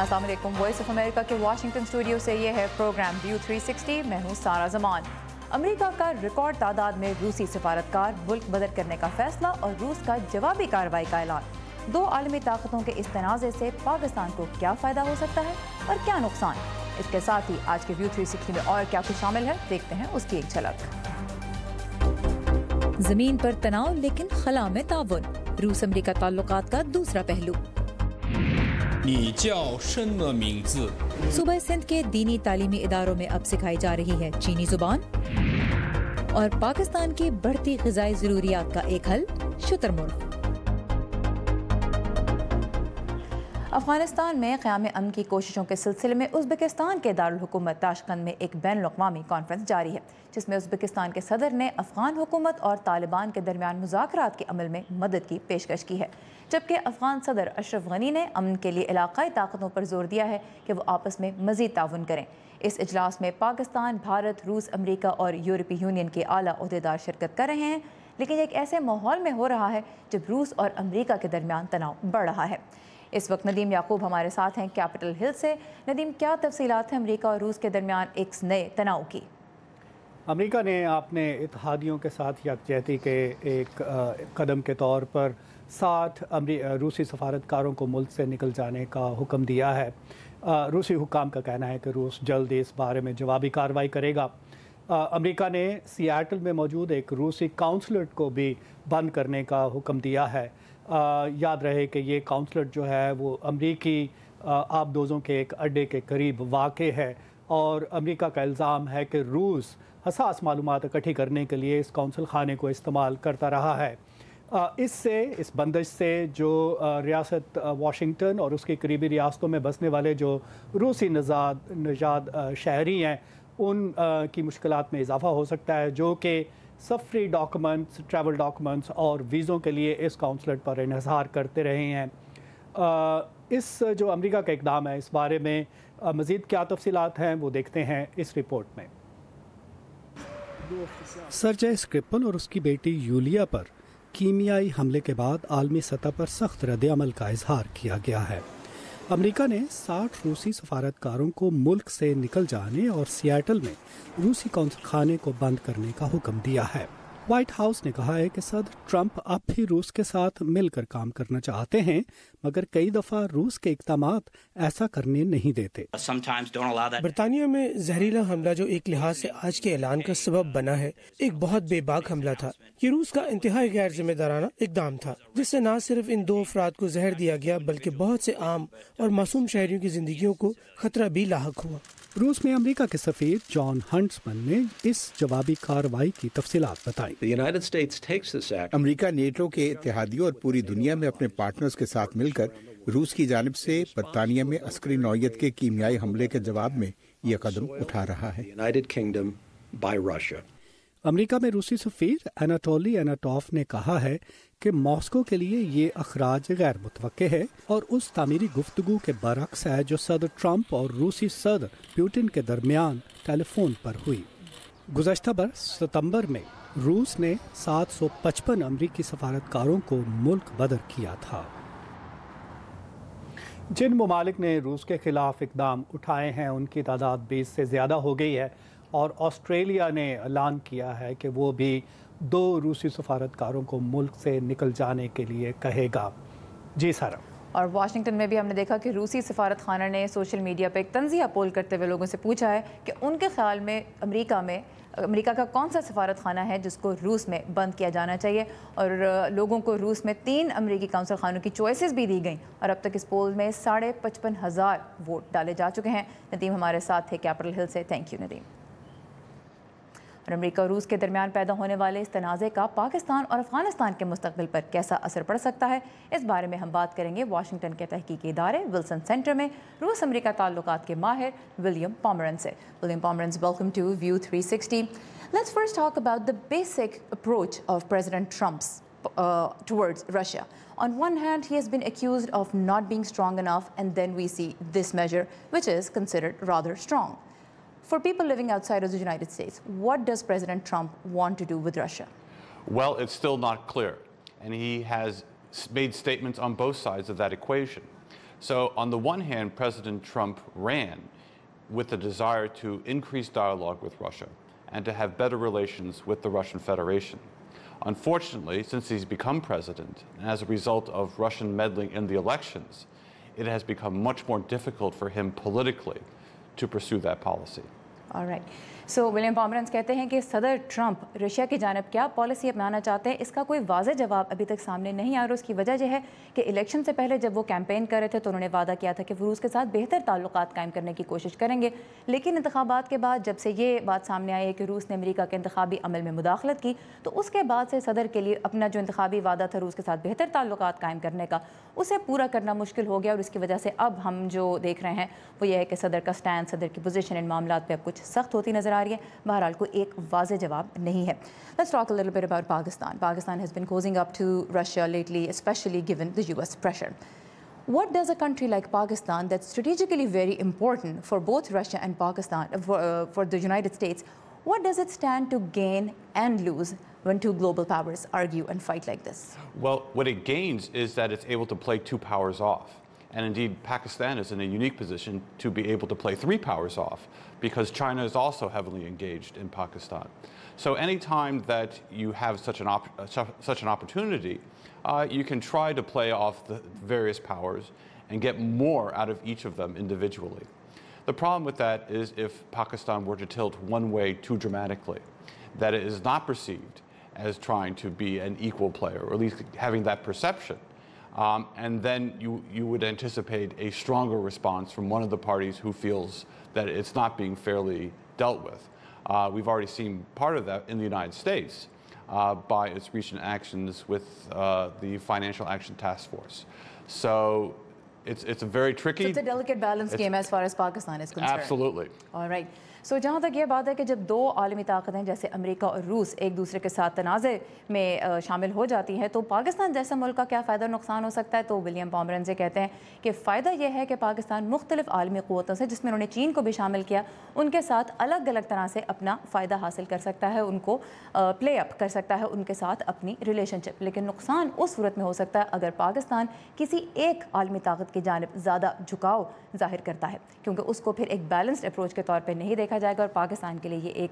अस्सलाम वालेकुम। Voice of America के वाशिंगटन स्टूडियो से ये है प्रोग्राम व्यू 360। मैं हूँ सारा जमान। अमेरिका का रिकॉर्ड तादाद में रूसी सफारतकार, मुल्क बदर करने का फैसला और रूस का जवाबी कार्रवाई का ऐलान। दो आलमी ताकतों के इस तनाज़े से पाकिस्तान को क्या फ़ायदा हो सकता है और क्या नुकसान। इसके साथ ही आज के व्यू 360 में और क्या कुछ शामिल है, देखते हैं उसकी एक झलक। जमीन पर तनाव लेकिन खला में ताउन, रूस अमेरिका ताल्लुकात का दूसरा पहलू। सूबा सिंध के दीनी तालीमी इदारों में अब सिखाई जा रही है चीनी जुबान। और पाकिस्तान की बढ़ती ग़िज़ाई ज़रूरियात का एक हल, शुतुरमुर्ग। अफगानिस्तान में क़याम अमन की कोशिशों के सिलसिले में उज़्बेकिस्तान के दारुल हुकूमत ताशकंद में एक बैनुल अक़वामी कॉन्फ्रेंस जारी है, जिसमें उज़्बेकिस्तान के सदर ने अफ़गान हुकूमत और तालिबान के दरमियान मुज़ाकरात के अमल में मदद की पेशकश की है, जबकि अफ़गान सदर अशरफ गनी ने अमन के लिए इलाक़ाई ताकतों पर जोर दिया है कि वो आपस में मज़ीद ताउन करें। इस इजलास में पाकिस्तान, भारत, रूस, अमरीका और यूरोपीय यूनियन के आला ओहदेदार शिरकत कर रहे हैं, लेकिन एक ऐसे माहौल में हो रहा है जब रूस और अमरीका के दरमियान तनाव बढ़ रहा है। इस वक्त नदीम याकूब हमारे साथ हैं कैपिटल हिल से। नदीम, क्या तफसीलात हैं अमरीका और रूस के दरमियान एक नए तनाव की? अमरीका ने अपने इत्तेहादियों के साथ यकजहती के एक कदम के तौर पर 60 रूसी सफारतकारों को मुल्क से निकल जाने का हुक्म दिया है। रूसी हुक्काम का कहना है कि रूस जल्द इस बारे में जवाबी कार्रवाई करेगा। अमरीका ने सियाटल में मौजूद एक रूसी काउंसलेट को भी बंद करने का हुक्म दिया है। याद रहे कि ये काउंसलेट जो है वो अमरीकी आबदोज़ों के एक अड्डे के करीब वाक़ है और अमरीका का इल्ज़ाम है कि रूस हसास मालूमात इकट्ठी करने के लिए इस कौंसल खाने को इस्तेमाल करता रहा है। इस बंदिश से जो रियासत वाशिंगटन और उसकी करीबी रियासतों में बसने वाले जो रूसी नजाद शहरी हैं उन की मुश्किलात में इजाफ़ा हो सकता है, जो कि सफरी डॉक्यूमेंट्स, ट्रैवल डॉक्यूमेंट्स और वीज़ों के लिए इस काउंसलेट पर इन्हिसार करते रहे हैं। इस जो अमेरिका का इक़दाम है, इस बारे में मज़ीद क्या तफसीलात हैं वो देखते हैं इस रिपोर्ट में। सर्जेई स्क्रिपल और उसकी बेटी यूलिया पर कीमियाई हमले के बाद आलमी सतह पर सख्त रद्द-ए-अमल का इजहार किया गया है। अमेरिका ने 60 रूसी सफारतकारों को मुल्क से निकल जाने और सियाटल में रूसी कौंसल खाने को बंद करने का हुक्म दिया है। व्हाइट हाउस ने कहा है कि सदर ट्रंप अब भी रूस के साथ मिलकर काम करना चाहते हैं, मगर कई दफ़ा रूस के इक़दामात ऐसा करने नहीं देते। बरतानिया में जहरीला हमला, जो एक लिहाज से आज के ऐलान का सबब बना है, एक बहुत बेबाक हमला था। ये रूस का इंतहाई गैर जिम्मेदाराना इकदाम था, जिससे न सिर्फ इन दो अफराद को जहर दिया गया बल्कि बहुत से आम और मासूम शहरियों की जिंदगियों को खतरा भी लाहक हुआ। रूस में अमेरिका के सफीर जॉन हंट्समन ने इस जवाबी कार्रवाई की तफसीलात बताई। अमेरिका नेटो के इत्तेहादियों और पूरी दुनिया में अपने पार्टनर्स के साथ मिलकर रूस की जानिब से बरतानिया में अस्करी नौयत के कीमियाई हमले के जवाब में यह कदम उठा रहा है। अमेरिका में रूसी सफीर एनाटोली एनाटॉफ ने कहा है कि मॉस्को के लिए ये अखराज गैर मुतवक्के है और उस तामीरी गुफ्तगू के बरक्स है जो सदर ट्रंप और रूसी सदर पुतिन के दरमियान टेलीफोन पर हुई। गुज़श्ता बरस सितंबर में रूस ने 755 अमरीकी सफारतकारों को मुल्क बदर किया था। जिन ममालिक ने रूस के खिलाफ इकदाम उठाए हैं उनकी तादाद 20 से ज़्यादा हो गई है और ऑस्ट्रेलिया ने ऐलान किया है कि वो भी 2 रूसी सफारतकारों को मुल्क से निकल जाने के लिए कहेगा। जी सारा। और वाशिंगटन में भी हमने देखा कि रूसी सफारत खाना ने सोशल मीडिया पर एक तंज़िया पोल करते हुए लोगों से पूछा है कि उनके ख्याल में अमेरिका का कौन सा सफारत खाना है जिसको रूस में बंद किया जाना चाहिए। और लोगों को रूस में 3 अमेरिकी कौंसल खानों की चॉइसेस भी दी गई और अब तक इस पोल में 55,500 वोट डाले जा चुके हैं। नदीम हमारे साथ थे कैपिटल हिल से। Thank you Nadeem. और अमेरिका और रूस के दरमियान पैदा होने वाले इस तनाज़े का पाकिस्तान और अफगानिस्तान के मुस्तकबिल पर कैसा असर पड़ सकता है, इस बारे में हम बात करेंगे वाशिंगटन के तहकीकी इदारे विल्सन सेंटर में रूस अमेरिका ताल्लुकात के माहिर विलियम पोमरेंस से। William Pomerance, welcome to view 360। Let's first talk about the basic approach of president Trump's towards Russia. On one hand, he has been accused of not being strong enough, and then we see this measure, which is considered rather strong. For people living outside of the United States, what does President Trump want to do with Russia? Well, it's still not clear, and he has made statements on both sides of that equation. So on the one hand, President Trump ran with the desire to increase dialogue with Russia and to have better relations with the Russian Federation. Unfortunately, since he's become president, and as a result of Russian meddling in the elections, it has become much more difficult for him politically to pursue that policy. All right. So William Pomerance कहते हैं कि सदर Trump Russia की जानब क्या policy अपनाना चाहते हैं, इसका कोई वाज़ेह जवाब अभी तक सामने नहीं आ रहा। उसकी वजह यह है कि इलेक्शन से पहले जब वो कैंपेन कर रहे थे तो उन्होंने वादा किया था कि वो रूस के साथ बेहतर ताल्लुकात कायम करने की कोशिश करेंगे, लेकिन इंतखाबात के बाद जब से ये बात सामने आई है कि रूस ने अमेरिका के इंतखाबी अमल में मुदाखलत की, तो उसके बाद से सदर के लिए अपना जो इंतखाबी वादा था रूस के साथ बेहतर ताल्लुकात कायम करने का, उसे पूरा करना मुश्किल हो गया। और इसकी वजह से अब हम जो देख रहे हैं वो ये है कि सदर का स्टैंड, सदर की पोजीशन इन मामलात पे अब कुछ सख्त होती नज़र आ रही है। बहरहाल कोई एक वाज़ेह जवाब नहीं है। Let's talk a little bit about Pakistan. Pakistan has been cozying up to Russia lately, especially given the US pressure. What does a country like Pakistan, that's strategically very important for both Russia and Pakistan, for the United States, what does it stand to gain and lose when two global powers argue and fight like this? Well, what it gains is that it's able to play two powers off. And indeed, Pakistan is in a unique position to be able to play three powers off, because China is also heavily engaged in Pakistan. So anytime that you have such an opportunity, you can try to play off the various powers and get more out of each of them individually. The problem with that is if Pakistan were to tilt one way too dramatically, that it is not perceived as trying to be an equal player, or at least having that perception. And then you would anticipate a stronger response from one of the parties who feels that it's not being fairly dealt with. We've already seen part of that in the United States by its recent actions with the Financial Action Task Force. So it's a very tricky... So it's a delicate balance game as far as Pakistan is concerned. Absolutely. All right. सो जहाँ तक ये बात है कि जब दो आलमी ताकतें जैसे अमेरिका और रूस एक दूसरे के साथ तनाज़े में शामिल हो जाती हैं, तो पाकिस्तान जैसा मुल्क का क्या फ़ायदा नुकसान हो सकता है। तो विलियम पॉमरेंस ये कहते हैं कि फ़ायदा यह है कि पाकिस्तान मुख्तलिफ आलमी क़ुव्वतों से, जिसमें उन्होंने चीन को भी शामिल किया, उनके साथ अलग अलग तरह से अपना फ़ायदा हासिल कर सकता है, उनको प्ले अप कर सकता है उनके साथ अपनी रिलेशनशिप। लेकिन नुकसान उस सूरत में हो सकता है अगर पाकिस्तान किसी एक आलमी ताकत की जानिब ज़्यादा झुकाव ज़ाहिर करता है, क्योंकि उसको फिर एक बैलेंस्ड अप्रोच के तौर पर नहीं देखा जाएगा और पाकिस्तान के लिए ये एक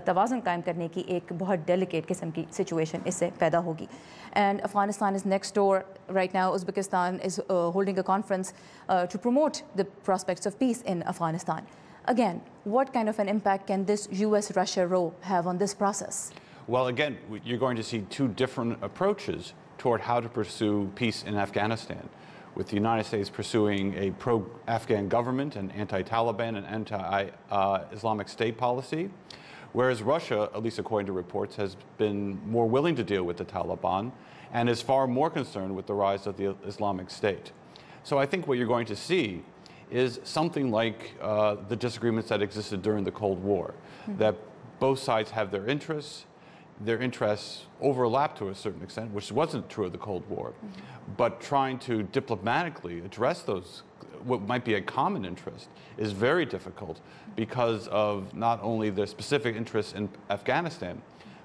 तवाज़ुन कायम करने की एक बहुत डेलिकेट किस्म की सिचुएशन इससे पैदा होगी। And Afghanistan is next door right now. Uzbekistan is holding a conference to promote the prospects of peace in Afghanistan. Again, what kind of an impact can this US-Russia row have on this process? Well, again, you're going to see two different approaches toward how to pursue peace in Afghanistan, with the United States pursuing a pro-Afghan government and anti-Taliban and anti-Islamic State policy, whereas Russia, at least according to reports, has been more willing to deal with the Taliban and is far more concerned with the rise of the Islamic State. So I think what you're going to see is something like the disagreements that existed during the Cold War, that both sides have their interests overlap to a certain extent, which wasn't true of the Cold War, but trying to diplomatically address those, what might be a common interest, is very difficult because of not only their specific interests in Afghanistan,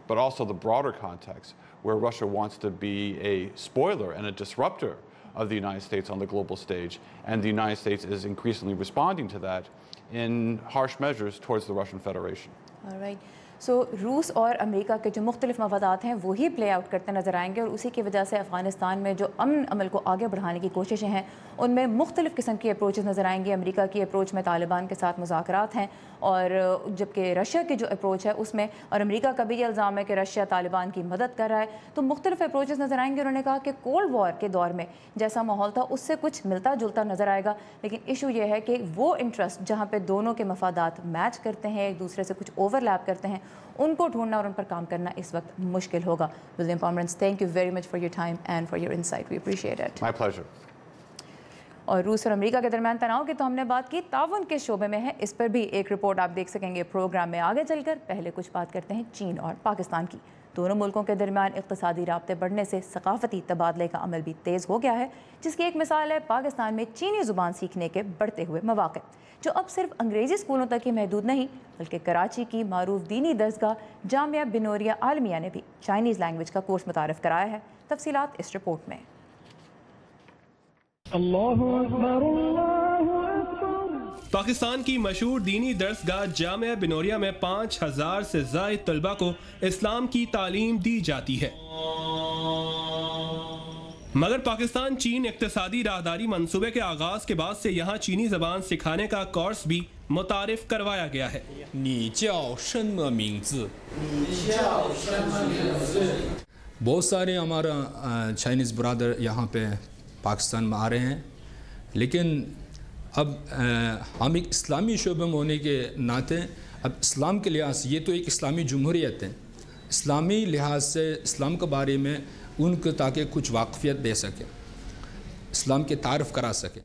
but also the broader context where Russia wants to be a spoiler and a disruptor of the United States on the global stage, and the United States is increasingly responding to that in harsh measures towards the Russian Federation. All right. सो रूस और America के जो मुख्तलिफ मफादात हैं वही play out करते नज़र आएंगे और उसी की वजह से अफ़गानिस्तान में जो अमन अमल को आगे बढ़ाने की कोशिशें हैं उनमें मुख्तलिफ किस्म की अप्रोचेस नज़र आएंगी। अमेरिका की अप्रोच में तालिबान के साथ मुज़ाकरात हैं, और जबकि रशिया की जो अप्रोच है उसमें, और अमेरिका का भी ये इल्ज़ाम है कि रशिया तालिबान की मदद कर रहा है, तो मुख्तलिफ अप्रोचेस नज़र आएंगे। उन्होंने कहा कि कोल्ड वॉर के दौर में जैसा माहौल था उससे कुछ मिलता जुलता नज़र आएगा, लेकिन इशू ये है कि वो इंटरेस्ट जहाँ पर दोनों के मफादात मैच करते हैं, एक दूसरे से कुछ ओवरलैप करते हैं, उनको ढूंढना और उन पर काम करना इस वक्त मुश्किल होगा। William Pomerance, thank you very much for your time and for your insight, we appreciate it. My pleasure. और रूस और अमेरिका के दरमियान तनाव की तो हमने बात की, ताउन के शोबे में है, इस पर भी एक रिपोर्ट आप देख सकेंगे प्रोग्राम में आगे चलकर। पहले कुछ बात करते हैं चीन और पाकिस्तान की। दोनों मुल्कों के दरमियान इक़्तिसादी राब्ते बढ़ने से सकाफ़ती तबादले का अमल भी तेज़ हो गया है, जिसकी एक मिसाल है पाकिस्तान में चीनी ज़ुबान सीखने के बढ़ते हुए मौक़े, जो अब सिर्फ अंग्रेज़ी स्कूलों तक ही महदूद नहीं, बल्कि कराची की मारूफ दीनी दरसगाह जामिया बिनोरिया आलमिया ने भी चाइनीज़ लैंग्वेज का कोर्स मुतारफ़ कराया है। तफसीलात इस रिपोर्ट में। پاکستان کی مشہور دینی درسگاہ جامعہ بنوریہ میں 5000 سے زائد طلبہ کو اسلام کی تعلیم دی جاتی ہے، مگر پاکستان چین اقتصادی راہداری منصوبے کے آغاز کے بعد سے یہاں چینی زبان سکھانے کا کورس بھی متعارف کروایا گیا ہے۔ بہت سارے ہمارا چائنیز برادر یہاں پہ پاکستان میں آ رہے ہیں، لیکن اب ہم ایک اسلامی شعبے میں ہونے کے ناطے اب اسلام کے لحاظ سے، یہ تو ایک اسلامی جمہوریت ہے، اسلامی لحاظ سے اسلام کے بارے میں ان کو تاکہ کچھ واقفیت دے سکے، اسلام کے تعارف کرا سکے۔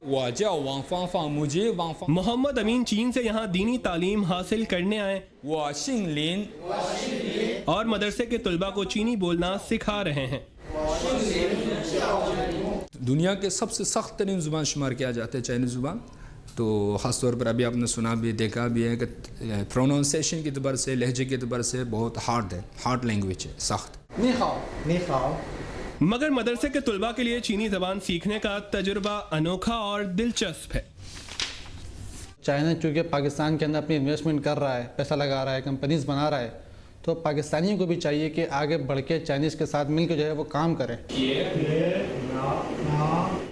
محمد امین چین سے یہاں دینی تعلیم حاصل کرنے آئے اور مدرسے کے طلباء کو چینی بولنا سکھا رہے ہیں۔ دنیا کے سب سے سخت ترین زبان شمار کیا جاتا ہے چائنیز زبان، تو خاص طور پر ابھی آپ نے سنا بھی دیکھا بھی ہے کہ پروننسیشن کے اعتبار سے، لہجے کے اعتبار سے بہت ہارڈ لینگویج ہے، سخت۔ مگر مدرسے کے طلباء کے لیے چینی زبان سیکھنے کا تجربہ انوکھا اور دلچسپ ہے۔ چائنا چونکہ پاکستان کے اندر اپنی انویسٹمنٹ کر رہا ہے، پیسہ لگا رہا ہے، کمپنیز بنا رہا ہے، تو پاکستانیوں کو بھی چاہیے کہ آگے بڑھ کے چائنیز کے ساتھ مل کے جو ہے وہ کام کریں۔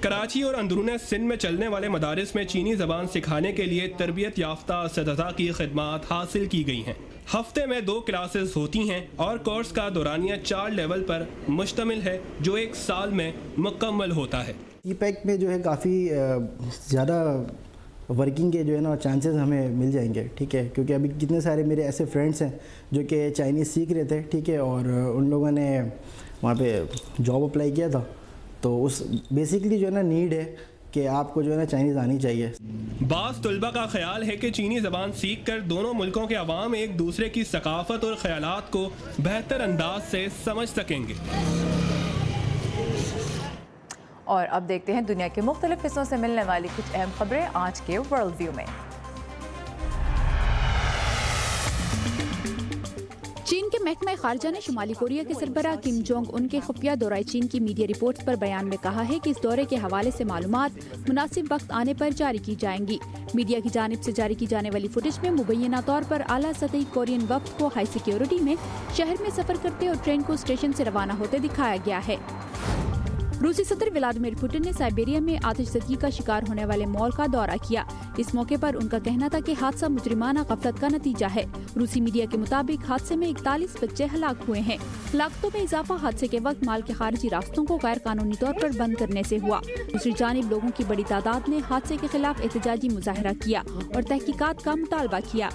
کراچی اور اندرون سندھ میں چلنے والے مدارس میں چینی زبان سکھانے کے لیے تربیت یافتہ اساتذہ کی خدمات حاصل کی گئی ہیں۔ ہفتے میں 2 کلاسز ہوتی ہیں اور کورس کا دورانیہ 4 لیول پر مشتمل ہے جو 1 سال میں مکمل ہوتا ہے۔ ای پیک میں جو ہے کافی زیادہ ورکنگ کے جو ہے نا چانسز ہمیں مل جائیں گے، ٹھیک ہے، کیونکہ ابھی کتنے سارے میرے ایسے فرینڈس ہیں جو کہ چائنیز سیکھ رہے تھے، ٹھیک ہے، اور ان لوگوں نے وہاں پہ جاب اپلائی کیا تھا، تو اس بیسکلی جو ہے نا نیڈ ہے کہ آپ کو جو ہے نا چائنیز آنی چاہیے۔ بعض طلبہ کا خیال ہے کہ چینی زبان سیکھ کر دونوں ملکوں کے عوام ایک دوسرے کی ثقافت اور خیالات کو بہتر انداز سے سمجھ سکیں گے۔ اور اب دیکھتے ہیں دنیا کے مختلف حصوں سے ملنے والی کچھ اہم خبریں آج کے ورلڈ ویو میں۔ چین کے محکمہ خارجہ نے شمالی کوریا کے سربراہ کم جونگ ان کے خفیہ دورہ چین کی میڈیا رپورٹس پر بیان میں کہا ہے کہ اس دورے کے حوالے سے معلومات مناسب وقت آنے پر جاری کی جائیں گی۔ میڈیا کی جانب سے جاری کی جانے والی فوٹیج میں مبینہ طور پر اعلیٰ سطحی کورین وفد کو ہائی سیکیورٹی میں شہر میں سفر کرتے اور ٹرین کو اسٹیشن سے روانہ ہوتے دکھایا گیا ہے۔ روسی صدر ولادیمیر پوٹن نے سائبیریا میں آتش زدگی کا شکار ہونے والے مال کا دورہ کیا۔ اس موقع پر ان کا کہنا تھا کہ حادثہ مجرمانہ غفلت کا نتیجہ ہے۔ روسی میڈیا کے مطابق حادثے میں 41 بچے ہلاک ہوئے ہیں۔ ہلاکتوں میں اضافہ حادثے کے وقت مال کے خارجی راستوں کو غیر قانونی طور پر بند کرنے سے ہوا۔ دوسری جانب لوگوں کی بڑی تعداد نے حادثے کے خلاف احتجاجی مظاہرہ کیا اور تحقیقات کا مطالبہ کیا۔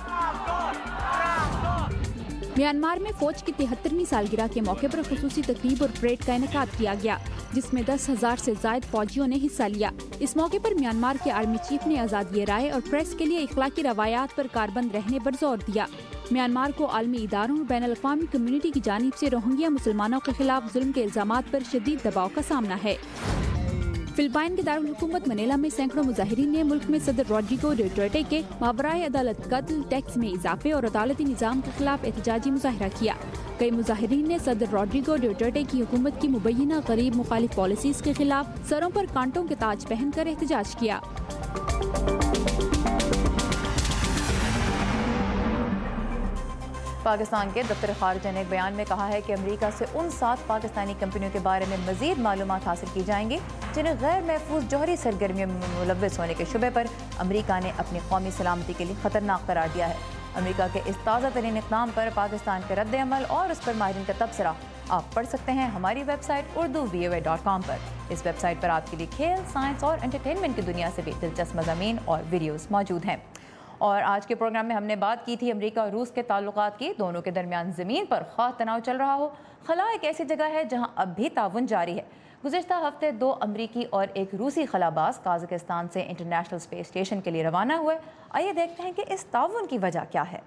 میانمار میں فوج کی 73ویں سالگرہ کے موقع پر خصوصی تقریب اور پریڈ کا انعقاد کیا گیا، جس میں 10,000 سے زائد فوجیوں نے حصہ لیا۔ اس موقع پر میانمار کے آرمی چیف نے آزادی رائے اور پریس کے لیے اخلاقی روایات پر کاربند رہنے پر زور دیا۔ میانمار کو عالمی اداروں اور بین الاقوامی کمیونٹی کی جانب سے روہنگیا مسلمانوں کے خلاف ظلم کے الزامات پر شدید دباؤ کا سامنا ہے۔ فلپائن کے دارالحکومت منیلا میں سینکڑوں مظاہرین نے ملک میں صدر روڈریگو ڈوٹرٹے کے ماورائے عدالت قتل، ٹیکس میں اضافے اور عدالتی نظام کے خلاف احتجاجی مظاہرہ کیا۔ کئی مظاہرین نے صدر روڈریگو ڈوٹرٹے کی حکومت کی مبینہ غریب مخالف پالیسیز کے خلاف سروں پر کانٹوں کے تاج پہن کر احتجاج کیا۔ پاکستان کے دفتر خارجہ نے ایک بیان میں کہا ہے کہ امریکہ سے ان 7 پاکستانی کمپنیوں کے بارے میں مزید معلومات حاصل کی جائیں گی جنہیں غیر محفوظ جوہری سرگرمیوں میں ملوث ہونے کے شبے پر امریکہ نے اپنی قومی سلامتی کے لیے خطرناک قرار دیا ہے۔ امریکہ کے اس تازہ ترین اقدام پر پاکستان کے رد عمل اور اس پر ماہرین کا تبصرہ آپ پڑھ سکتے ہیں ہماری ویب سائٹ urduvoa.com پر۔ اس ویب سائٹ پر آپ کے لیے کھیل، سائنس اور انٹرٹینمنٹ کی دنیا سے بھی دلچسپ مضامین اور ویڈیوز موجود ہیں۔ اور آج کے پروگرام میں ہم نے بات کی تھی امریکہ اور روس کے تعلقات کی۔ دونوں کے درمیان زمین پر خواہ تناؤ چل رہا ہو، خلا ایک ایسی جگہ ہے جہاں اب بھی تعاون جاری ہے۔ گزشتہ ہفتے 2 امریکی اور 1 روسی خلا باز قازقستان سے انٹرنیشنل اسپیس اسٹیشن کے لیے روانہ ہوئے۔ آئیے دیکھتے ہیں کہ اس تعاون کی وجہ کیا ہے۔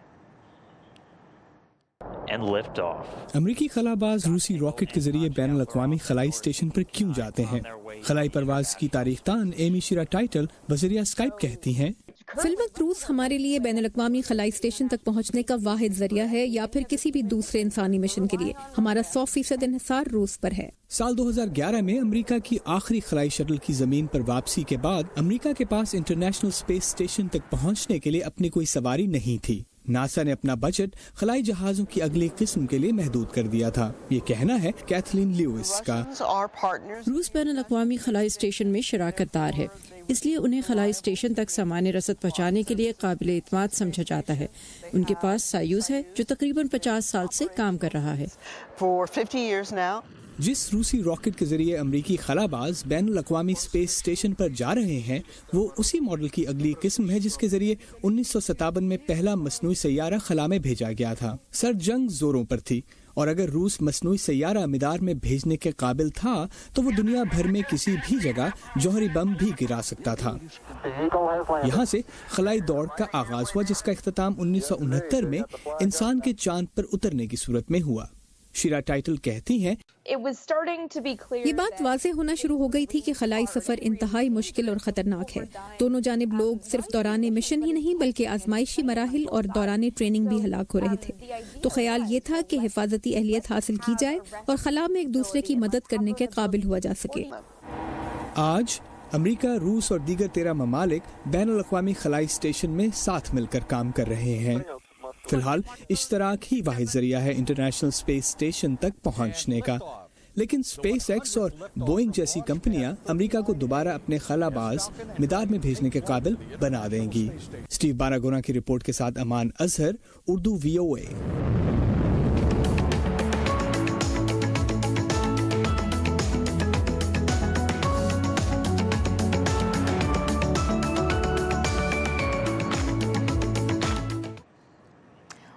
امریکی خلا باز روسی راکٹ کے ذریعے بین الاقوامی خلائی اسٹیشن پر کیوں جاتے ہیں؟ خلائی پرواز کی تاریخ دان ایمی شیرا ٹائٹل بذریعہ اسکائپ کہتی ہیں फी वक्त रूस हमारे लिए बैन अल-अक़वामी खलाई स्टेशन तक पहुंचने का वाहिद जरिया है या फिर किसी भी दूसरे इंसानी मिशन के लिए हमारा 100% इन्हिसार रूस पर है। साल 2011 में अमेरिका की आखिरी खलाई शटल की जमीन पर वापसी के बाद अमेरिका के पास इंटरनेशनल स्पेस स्टेशन तक पहुंचने के लिए अपनी कोई सवारी नहीं थी। नासा ने अपना बजट खलाई जहाजों की अगली किस्म के लिए महदूद कर दिया था। ये कहना है कैथलीन ल्यूइस का। रूस बैन अल-अक़वामी खलाई स्टेशन में शराकतदार है, इसलिए उन्हें खलाई स्टेशन तक सामान्य रसद पहुँचाने के लिए काबिल एतमाद समझा जाता है। उनके पास सायूज है जो तकरीबन 50 साल से काम कर रहा है। जिस रूसी रॉकेट के जरिए अमरीकी खलाबाज बैन अल-अक़वामी स्पेस स्टेशन पर जा रहे हैं वो उसी मॉडल की अगली किस्म है जिसके जरिए 1957 में पहला मसनूई सैयारा खला में भेजा गया था। सर्द जंग जोरों पर थी और अगर रूस मसनूई सैयारा मिदार में भेजने के काबिल था तो वो दुनिया भर में किसी भी जगह जौहरी बम भी गिरा सकता था। यहाँ से खलाई दौड़ का आगाज हुआ जिसका इख्तिताम 1969 में इंसान के चांद पर उतरने की सूरत में हुआ। शीरा टाइटल कहती हैं, ये बात वाज़े होना शुरू हो गई थी कि खलाई सफर इंतहाई मुश्किल और खतरनाक है। दोनों जानिब लोग सिर्फ दौरान मिशन ही नहीं बल्कि आजमाइशी मराहिल और दौरान ट्रेनिंग भी हलाक हो रहे थे। तो ख्याल ये था कि हिफाजती अहलियत हासिल की जाए और खला में एक दूसरे की मदद करने के काबिल हुआ जा सके। आज अमेरिका, रूस और दीगर 13 ममालिक बैन अल-अक़वामी खलाई स्टेशन में साथ मिलकर काम कर रहे हैं। फिलहाल इश्तराक ही वाहिद जरिया है इंटरनेशनल स्पेस स्टेशन तक पहुंचने का, लेकिन स्पेस एक्स और बोइंग जैसी कंपनियां अमेरिका को दोबारा अपने खलाबाज मिदार में भेजने के काबिल बना देंगी। स्टीव बारागोना की रिपोर्ट के साथ अमान अजहर, उर्दू VOA।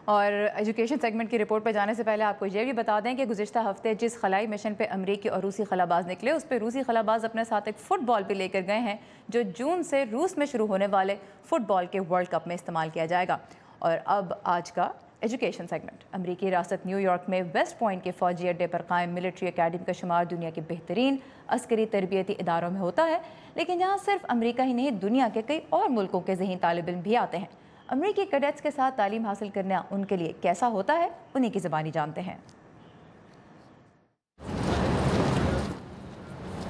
और एजुकेशन सेगमेंट की रिपोर्ट पर जाने से पहले आपको ये भी बता दें कि गुज़िश्ता हफ्ते जिस खलाई मिशन पे अमरीकी और रूसी खलाबाज निकले उस पर रूसी खलाबाज अपने साथ एक फ़ुटबॉल भी लेकर गए हैं जो जून से रूस में शुरू होने वाले फ़ुटबॉल के वर्ल्ड कप में इस्तेमाल किया जाएगा। और अब आज का एजुकेशन सेगमेंट। अमरीकी रियासत न्यूयॉर्क में वेस्ट पॉइंट के फ़ौजी अड्डे पर कायम मिलिट्री अकेडमी का शुमार दुनिया के बेहतरीन अस्करी तरबियती इदारों में होता है, लेकिन यहाँ सिर्फ अमरीका ही नहीं दुनिया के कई और मुल्कों के ज़हीन तालिब इल्म भी आते हैं। अमरीकी कैडेट्स के साथ तालीम हासिल करना उनके लिए कैसा होता है, उन्हीं की ज़बानी जानते हैं।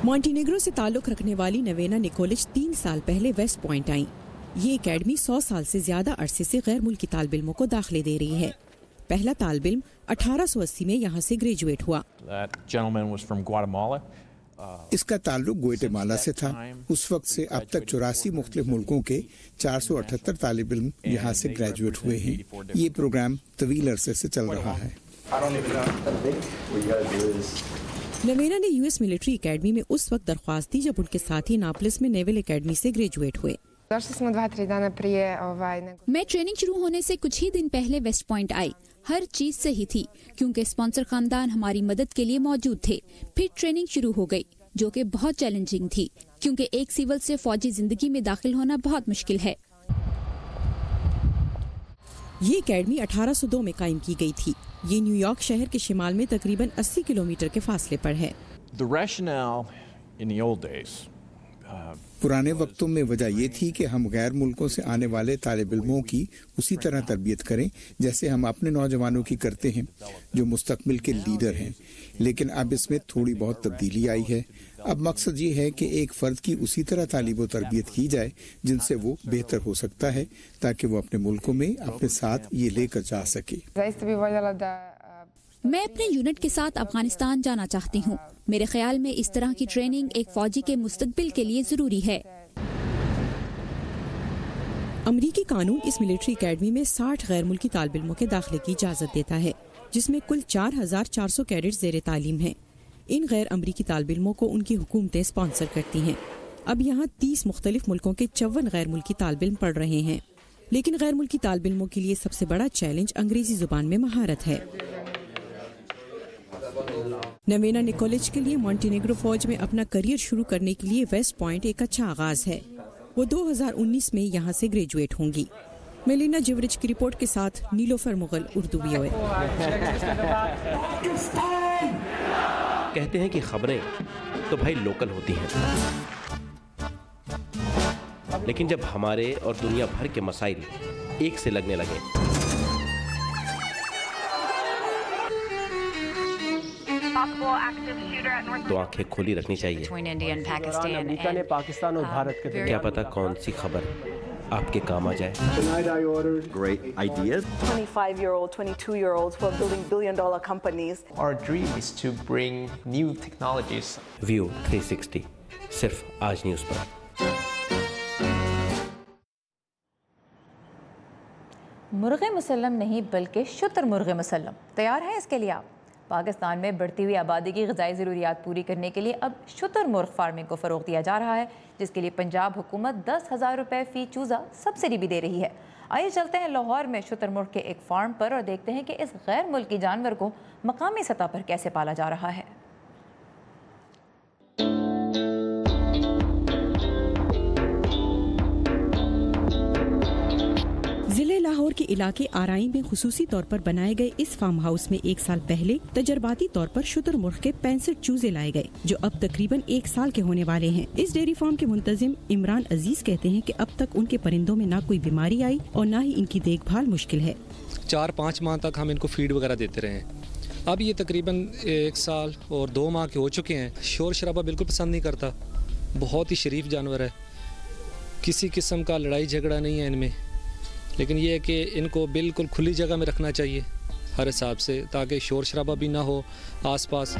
मॉन्टीनेग्रो से ताल्लुक़ रखने वाली नवेना निकोलिच 3 साल पहले वेस्ट पॉइंट आई। ये एकेडमी 100 साल से ज्यादा अरसे से गैर मुल्की तालिब इल्मों को दाखिले दे रही है। पहला तालिब इल्म 1880 में यहाँ से ग्रेजुएट हुआ। इसका ताल्लुक ग्वाटेमाला से था। उस वक्त से अब तक 84 मुख्तलिफ मुल्कों के 478 तालिब इल्म यहाँ से ग्रेजुएट हुए हैं। ये प्रोग्राम तवील अरसे से चल रहा है। नवेना ने US मिलिट्री अकेडमी में उस वक्त दरख्वास्त दी जब उनके साथी नापलिस में नेवल अकेडमी से ग्रेजुएट हुए। मैं ट्रेनिंग शुरू होने से कुछ ही दिन पहले वेस्ट पॉइंट आई। हर चीज सही थी क्योंकि स्पॉन्सर खानदान हमारी मदद के लिए मौजूद थे। फिर ट्रेनिंग शुरू हो गई जो कि बहुत चैलेंजिंग थी क्योंकि एक सिविल से फौजी जिंदगी में दाखिल होना बहुत मुश्किल है। ये एकेडमी 1802 में कायम की गई थी। ये न्यूयॉर्क शहर के शिमाल में तकरीबन 80 किलोमीटर के फासले पर है। पुराने वक्तों में वजह ये थी कि हम गैर मुल्कों से आने वाले तालिब इल्मों की उसी तरह तरबियत करें जैसे हम अपने नौजवानों की करते हैं जो मुस्तकबिल के लीडर हैं। लेकिन अब इसमें थोड़ी बहुत तब्दीली आई है। अब मकसद ये है कि एक फ़र्द की उसी तरह तालीब व तरबियत की जाए जिनसे वो बेहतर हो सकता है ताकि वो अपने मुल्कों में अपने साथ ये लेकर जा सके। मैं अपने यूनिट के साथ अफगानिस्तान जाना चाहती हूँ। मेरे ख्याल में इस तरह की ट्रेनिंग एक फौजी के मुस्तकबिल के लिए जरूरी है। अमरीकी कानून इस मिलिट्री अकेडमी में 60 गैर मुल्की तालिब इल्मों के दाखिले की इजाज़त देता है, जिसमें कुल 4400 कैडेट्स ज़ेर तालीम हैं। इन गैर अमरीकी तालिब इल्मों को उनकी हुकूमतें स्पॉन्सर करती हैं। अब यहाँ 30 मुख्तलिफ मुल्कों के 54 गैर मुल्की तालिब इल्म पढ़ रहे हैं। लेकिन गैर मुल्की तालिब इल्मों के लिए सबसे बड़ा चैलेंज अंग्रेजी जुबान में महारत है। नवेना निकोलिच के लिए मॉन्टीनेग्रो फौज में अपना करियर शुरू करने के लिए वेस्ट पॉइंट एक अच्छा आगाज है। वो 2019 में यहाँ से ग्रेजुएट होंगी। मेलिना जिवरिच की रिपोर्ट के साथ नीलोफर मुगल, उर्दू VOA। कहते हैं कि खबरें तो भाई लोकल होती हैं। لیکن جب ہمارے اور دنیا بھر کے مسائل ایک سے لگنے لگے تو آنکھیں کھلی رکھنی چاہیے. امریکہ نے پاکستان اور بھارت کے کیا پتا کون سی خبر آپ کے کام آ جائے. Great ideas. 25-year-old, 22-year-olds who are building billion-dollar companies. Our dream is to bring new technologies. View 360 صرف آج نیوز پر. مرغ مسلم نہیں بلکہ شتر مرغ مسلم. تیار ہیں اس کے لیے آپ؟ پاکستان میں بڑھتی ہوئی آبادی کی غذائی ضروریات پوری کرنے کے لیے اب شتر مرغ فارمنگ کو فروغ دیا جا رہا ہے، جس کے لیے پنجاب حکومت 10,000 روپے فی چوزہ سبسڈی بھی دے رہی ہے. آئیے چلتے ہیں لاہور میں شتر مرغ کے ایک فارم پر اور دیکھتے ہیں کہ اس غیر ملکی جانور کو مقامی سطح پر کیسے پالا جا رہا ہے. ضلع لاہور کے علاقے آرائیں میں خصوصی طور پر بنائے گئے اس فارم ہاؤس میں 1 سال پہلے تجرباتی طور پر شتر مرغ کے 65 چوزے لائے گئے جو اب تقریباً 1 سال کے ہونے والے ہیں. اس ڈیری فارم کے منتظم عمران عزیز کہتے ہیں کہ اب تک ان کے پرندوں میں نہ کوئی بیماری آئی اور نہ ہی ان کی دیکھ بھال مشکل ہے. 4-5 ماہ تک ہم ان کو فیڈ وغیرہ دیتے رہے ہیں. اب یہ تقریباً 1 سال اور 2 ماہ کے ہو چکے ہیں. شور شرابہ بالکل پسند نہیں کرتا، بہت ہی شریف جانور ہے، کسی قسم کا لڑائی جھگڑا نہیں ہے ان میں. لیکن یہ ہے کہ ان کو بالکل کھلی جگہ میں رکھنا چاہیے ہر حساب سے، تاکہ شور شرابہ بھی نہ ہو آس پاس.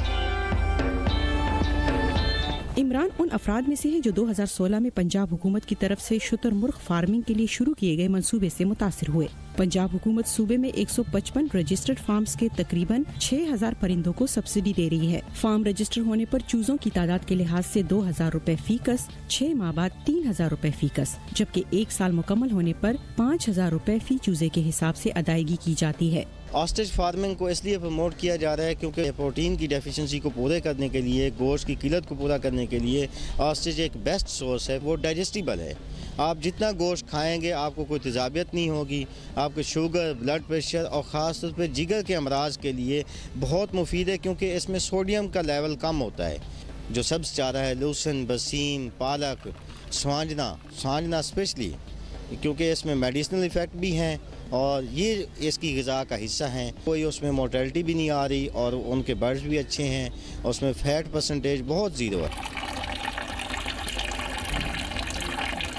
عمران ان افراد میں سے ہیں جو 2016 میں پنجاب حکومت کی طرف سے شتر مرغ فارمنگ کے لیے شروع کیے گئے منصوبے سے متاثر ہوئے. پنجاب حکومت صوبے میں 155 رجسٹرڈ فارمز کے تقریباً 6,000 پرندوں کو سبسڈی دے رہی ہے. فارم رجسٹر ہونے پر چوزوں کی تعداد کے لحاظ سے 2,000 روپے فی کس، 6 ماہ بعد 3,000 روپے فی کس، جبکہ 1 سال مکمل ہونے پر 5,000 روپے فی چوزے کے حساب سے ادائیگی کی جاتی ہے. آسٹرچ فارمنگ کو اس لیے پروموٹ کیا جا رہا ہے کیونکہ پروٹین کی ڈیفیشنسی کو پورے کرنے کے لیے، گوشت کی قلت کو پورا کرنے کے لیے آسٹرچ ایک بیسٹ سورس ہے. وہ ڈائجسٹیبل ہے، آپ جتنا گوشت کھائیں گے آپ کو کوئی تیزابیت نہیں ہوگی. آپ کے شوگر، بلڈ پریشر اور خاص طور پہ جگر کے امراض کے لیے بہت مفید ہے کیونکہ اس میں سوڈیم کا لیول کم ہوتا ہے. جو سبز چارہ ہے، لوسن، بسیم، پالک، سوانجنا اسپیشلی، کیونکہ اس میں میڈیسنل ایفیکٹ بھی ہیں اور یہ اس کی غذا کا حصہ ہیں. کوئی اس میں مورٹیلٹی بھی نہیں آ رہی اور ان کے برڈز بھی اچھے ہیں اور اس میں فیٹ پرسنٹیج بہت زیرو ہے.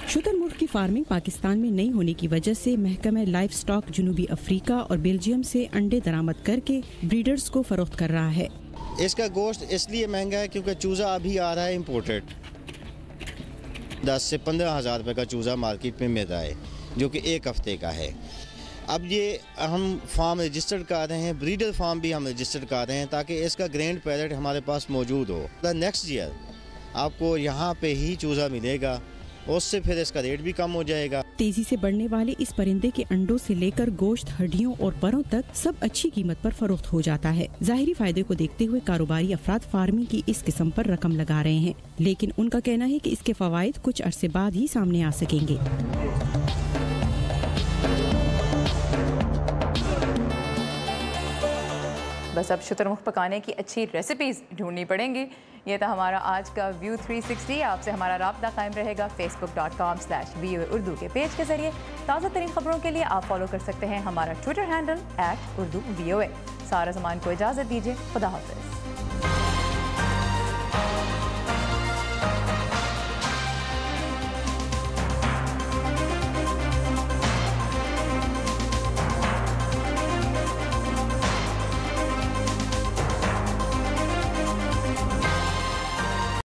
شتر مرغ کی فارمنگ پاکستان میں نہیں ہونے کی وجہ سے محکمہ لائف سٹاک جنوبی افریقہ اور بیلجیم سے انڈے درآمد کر کے بریڈرز کو فروخت کر رہا ہے. اس کا گوشت اس لیے مہنگا ہے کیونکہ چوزہ ابھی آ رہا ہے امپورٹڈ. 10 سے 15,000 روپے کا چوزہ مارکیٹ میں مل رہا ہے جو کہ 1 ہفتے کا ہے. اب یہ ہم فارم رجسٹرڈ کر رہے ہیں، بریڈر فارم بھی ہم رجسٹرڈ کر رہے ہیں تاکہ اس کا گرینڈ پیرٹ ہمارے پاس موجود ہو. نیکسٹ ایئر آپ کو یہاں پہ ہی چوزہ ملے گا، اس سے پھر اس کا ریٹ بھی کم ہو جائے گا. تیزی سے بڑھنے والے اس پرندے کے انڈوں سے لے کر گوشت، ہڈیوں اور پروں تک سب اچھی قیمت پر فروخت ہو جاتا ہے. ظاہری فائدے کو دیکھتے ہوئے کاروباری افراد فارمنگ کی اس قسم پر رقم لگا رہے ہیں، لیکن ان کا کہنا ہے کہ اس کے فوائد کچھ عرصے بعد ہی سامنے آ سکیں گے. بس اب شتر مرغ پکانے کی اچھی ریسیپیز ڈھونڈنی پڑیں گی. یہ تھا ہمارا آج کا ویو 360. آپ سے ہمارا رابطہ قائم رہے گا facebook.com/VOA اردو کے پیج کے ذریعے. تازہ ترین خبروں کے لیے آپ فالو کر سکتے ہیں ہمارا ٹویٹر ہینڈل @urduvoa. سارا زمان کو اجازت دیجیے. خدا حافظ.